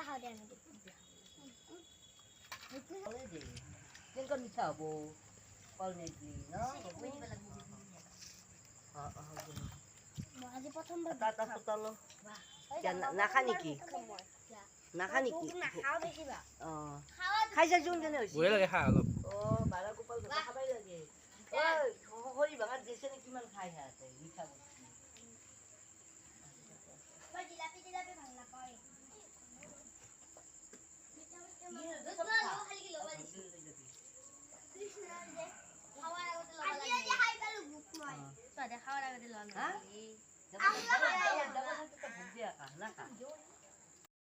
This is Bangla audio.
খাওঁ দে আমি কেনেকুৱা মিঠা হ'ব কল নেকি ন মই আজি প্ৰথমবাৰ এটা চোতালো নাখা নেকি নাখা নেকি নাখাওঁ দেখিবা অঁ খাই চাইছোঁ কেনে হৈছে বঢ়িয়া লাগে খাই অলপ অঁ বাৰা গোপাল গোটা খাবাই লাগে ঐ খৰি ভাঙাত দিছে নে কিমান খাই সিহঁতে মিঠা বস্তু মই জিলাপি ভাল নাপাওঁ হা